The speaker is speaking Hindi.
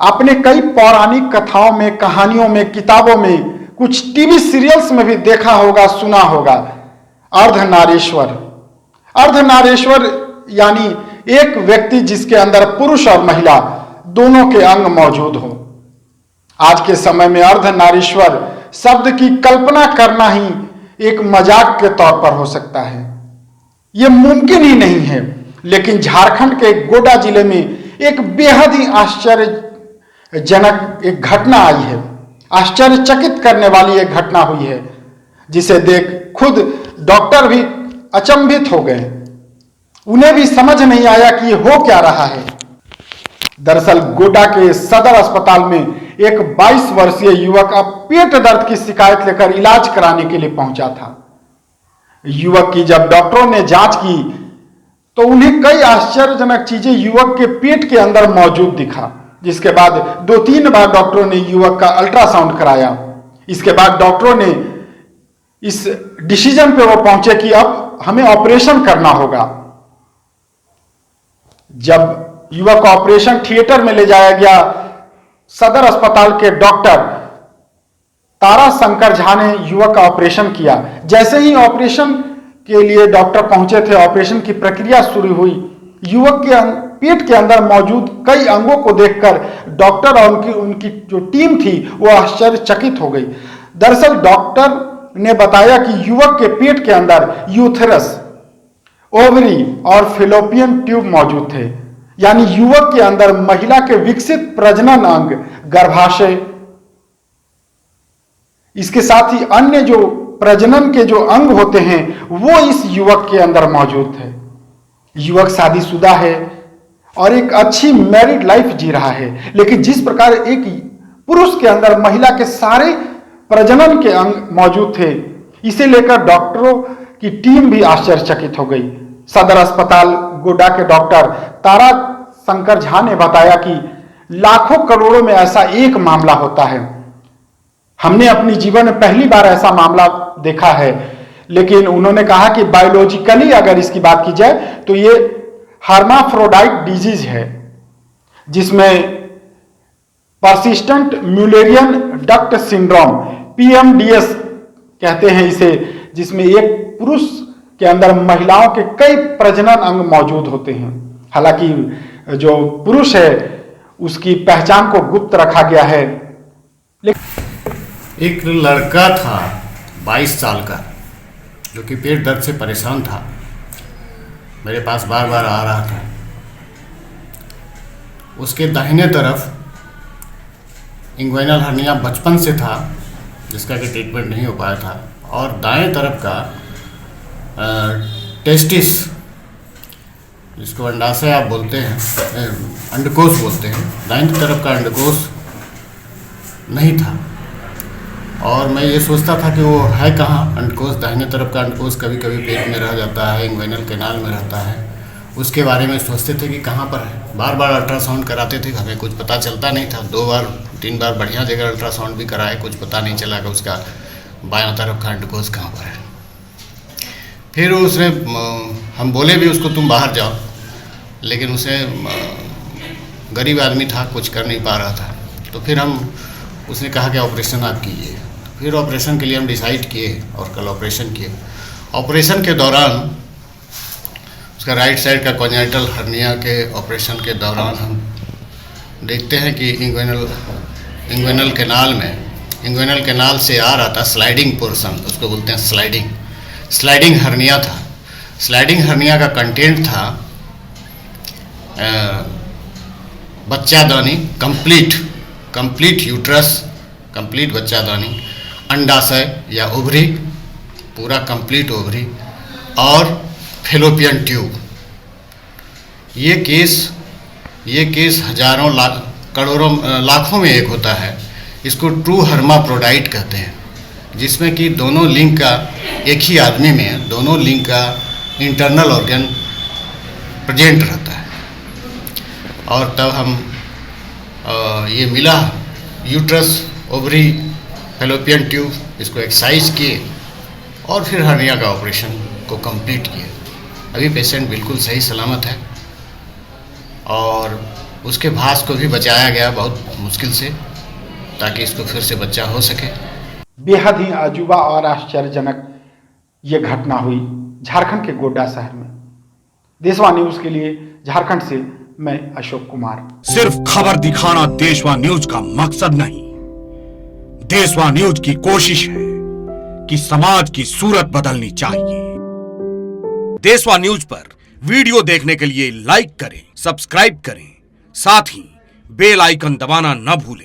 आपने कई पौराणिक कथाओं में, कहानियों में, किताबों में, कुछ टीवी सीरियल्स में भी देखा होगा, सुना होगा, अर्धनारीश्वर। अर्धनारीश्वर यानी एक व्यक्ति जिसके अंदर पुरुष और महिला दोनों के अंग मौजूद हो। आज के समय में अर्धनारीश्वर शब्द की कल्पना करना ही एक मजाक के तौर पर हो सकता है। यह मुमकिन ही नहीं है, लेकिन झारखंड के गोड्डा जिले में एक बेहद ही आश्चर्यजनक एक घटना आई है। आश्चर्यचकित करने वाली एक घटना हुई है, जिसे देख खुद डॉक्टर भी अचंभित हो गए। उन्हें भी समझ नहीं आया कि ये हो क्या रहा है। दरअसल गोड्डा के सदर अस्पताल में एक 22 वर्षीय युवक अब पेट दर्द की शिकायत लेकर इलाज कराने के लिए पहुंचा था। युवक की जब डॉक्टरों ने जांच की तो उन्हें कई आश्चर्यजनक चीजें युवक के पेट के अंदर मौजूद दिखा, जिसके बाद 2-3 बार डॉक्टरों ने युवक का अल्ट्रासाउंड कराया। इसके बाद डॉक्टरों ने इस डिसीजन पे वो पहुंचे कि अब हमें ऑपरेशन करना होगा। जब युवक को ऑपरेशन थिएटर में ले जाया गया, सदर अस्पताल के डॉक्टर तारा शंकर झा ने युवक का ऑपरेशन किया। जैसे ही ऑपरेशन के लिए डॉक्टर पहुंचे थे, ऑपरेशन की प्रक्रिया शुरू हुई। युवक के पेट के अंदर मौजूद कई अंगों को देखकर डॉक्टर और उनकी जो टीम थी वो आश्चर्यचकित हो गई। दरअसल डॉक्टर ने बताया कि युवक के पेट के अंदर यूथरस, ओवरी और फेलोपियन ट्यूब मौजूद थे। यानी युवक के अंदर महिला के विकसित प्रजनन अंग, गर्भाशय, इसके साथ ही अन्य जो प्रजनन के जो अंग होते हैं वो इस युवक के अंदर मौजूद थे। युवक शादीशुदा है और एक अच्छी मैरिड लाइफ जी रहा है, लेकिन जिस प्रकार एक पुरुष के अंदर महिला के सारे प्रजनन के अंग मौजूद थे, इसे लेकर डॉक्टरों की टीम भी आश्चर्यचकित हो गई। सदर अस्पताल गोड्डा के डॉक्टर तारा शंकर झा ने बताया कि लाखों करोड़ों में ऐसा एक मामला होता है। हमने अपनी जीवन में पहली बार ऐसा मामला देखा है, लेकिन उन्होंने कहा कि बायोलॉजिकली अगर इसकी बात की जाए तो ये हर्माफ्रोडाइट डिजीज है, जिसमें persistent Mullerian duct syndrome, PMDS कहते हैं इसे, जिसमें एक पुरुष के अंदर महिलाओं के कई प्रजनन अंग मौजूद होते हैं। हालांकि जो पुरुष है उसकी पहचान को गुप्त रखा गया है। एक लड़का था 22 साल का, जो कि पेट दर्द से परेशान था। मेरे पास बार बार आ रहा था। उसके दाहिने तरफ इंग्वाइनल हर्निया बचपन से था, जिसका कि ट्रीटमेंट नहीं हो पाया था, और दाएं तरफ का टेस्टिस, जिसको अंडाशय आप बोलते हैं, अंडकोश बोलते हैं, दाएं तरफ का अंडकोश नहीं था। और मैं ये सोचता था कि वो है कहाँ अंडकोश। दाहिने तरफ का अंडकोश कभी कभी पेट में रह जाता है, इंग्वाइनल कैनाल में रहता है, उसके बारे में सोचते थे कि कहाँ पर है। बार बार अल्ट्रासाउंड कराते थे, हमें कुछ पता चलता नहीं था। 2-3 बार बढ़िया जगह अल्ट्रासाउंड भी कराए, कुछ पता नहीं चला कि उसका बायां तरफ का अंडकोश कहाँ पर है। फिर उसने, हम बोले भी उसको तुम बाहर जाओ, लेकिन उसे गरीब आदमी था, कुछ कर नहीं पा रहा था। तो फिर उसने कहा कि ऑपरेशन आप कीजिए। फिर ऑपरेशन के लिए हम डिसाइड किए और कल ऑपरेशन किए। ऑपरेशन के दौरान उसका राइट साइड का कॉन्जेनिटल हर्निया के ऑपरेशन के दौरान हम देखते हैं कि इंग्वाइनल कैनाल से आ रहा था स्लाइडिंग पोर्शन, उसको बोलते हैं स्लाइडिंग हर्निया था। स्लाइडिंग हर्निया का कंटेंट था बच्चादानी, कंप्लीट यूट्रस, कंप्लीट बच्चादानी, अंडाशय या ओवरी, पूरा कंप्लीट ओवरी, और फेलोपियन ट्यूब। ये केस हजारों करोड़ों लाखों में एक होता है। इसको ट्रू हर्माफ्रोडाइट कहते हैं, जिसमें कि दोनों लिंग का एक ही आदमी में दोनों लिंग का इंटरनल ऑर्गन प्रेजेंट रहता है। और तब हम ये मिला यूट्रस, ओवरी, फेलोपियन ट्यूब, इसको एक्सरसाइज किए और फिर हर्निया का ऑपरेशन को कंप्लीट किए। अभी पेशेंट बिल्कुल सही सलामत है और उसके भास को भी बचाया गया बहुत मुश्किल से, ताकि इसको फिर से बच्चा हो सके। बेहद ही अजूबा और आश्चर्यजनक ये घटना हुई झारखंड के गोड्डा शहर में। देशवा न्यूज के लिए झारखंड से मैं अशोक कुमार। सिर्फ खबर दिखाना देशवा न्यूज का मकसद नहीं, देशवा न्यूज की कोशिश है कि समाज की सूरत बदलनी चाहिए। देशवा न्यूज पर वीडियो देखने के लिए लाइक करें, सब्सक्राइब करें, साथ ही बेल आइकन दबाना न भूलें।